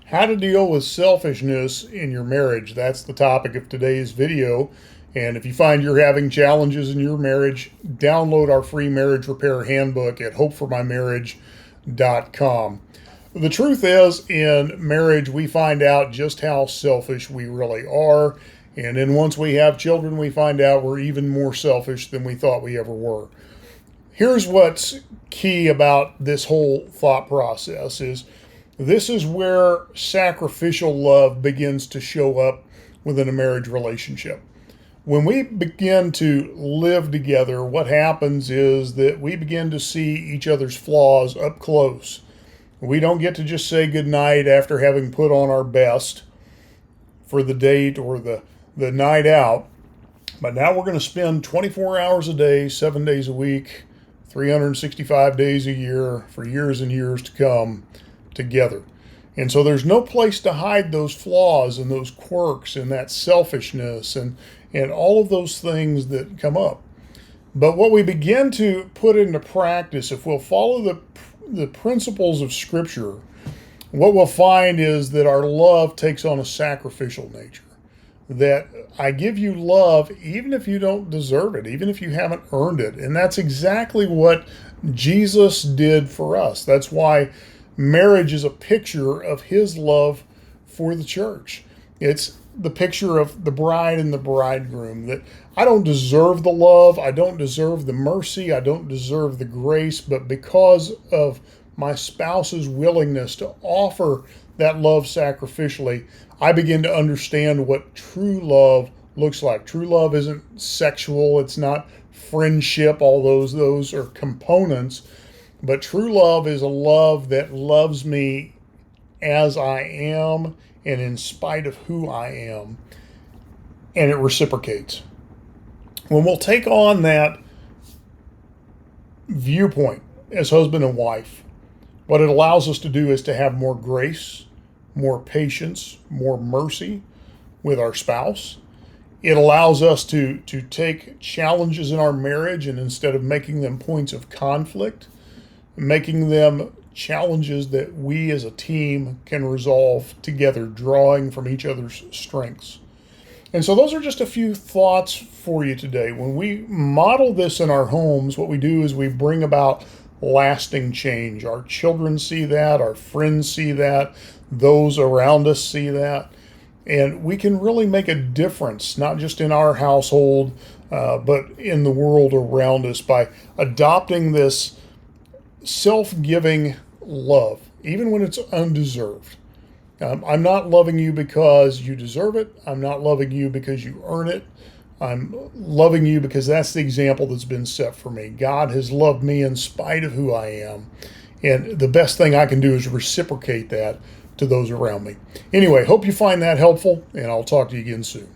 How to deal with selfishness in your marriage. That's the topic of today's video. And if you find you're having challenges in your marriage, download our free marriage repair handbook at hopeformymarriage.com. The truth is, in marriage, we find out just how selfish we really are. And then once we have children, we find out we're even more selfish than we thought we ever were. Here's what's key about this whole thought process is this is where sacrificial love begins to show up within a marriage relationship. When we begin to live together, what happens is that we begin to see each other's flaws up close. We don't get to just say goodnight after having put on our best for the date or the night out. But now we're going to spend 24 hours a day, 7 days a week, 365 days a year for years and years to come together. And so there's no place to hide those flaws and those quirks and that selfishness and all of those things that come up. But what we begin to put into practice, if we'll follow the principles of Scripture, what we'll find is that our love takes on a sacrificial nature. That I give you love even if you don't deserve it, even if you haven't earned it. And that's exactly what Jesus did for us. That's why marriage is a picture of his love for the church. It's the picture of the bride and the bridegroom, that I don't deserve the love, I don't deserve the mercy, I don't deserve the grace, but because of my spouse's willingness to offer that love sacrificially, I begin to understand what true love looks like. True love isn't sexual, it's not friendship, all those are components, but true love is a love that loves me as I am and in spite of who I am, and it reciprocates. When we'll take on that viewpoint as husband and wife, what it allows us to do is to have more grace, more patience, more mercy with our spouse. It allows us to take challenges in our marriage and instead of making them points of conflict, making them challenges that we as a team can resolve together, drawing from each other's strengths. And so those are just a few thoughts for you today. When we model this in our homes, what we do is we bring about lasting change. Our children see that, our friends see that, those around us see that, and we can really make a difference, not just in our household, but in the world around us by adopting this self-giving love, even when it's undeserved. I'm not loving you because you deserve it. I'm not loving you because you earn it. I'm loving you because that's the example that's been set for me. God has loved me in spite of who I am. And the best thing I can do is reciprocate that to those around me. Anyway, hope you find that helpful, and I'll talk to you again soon.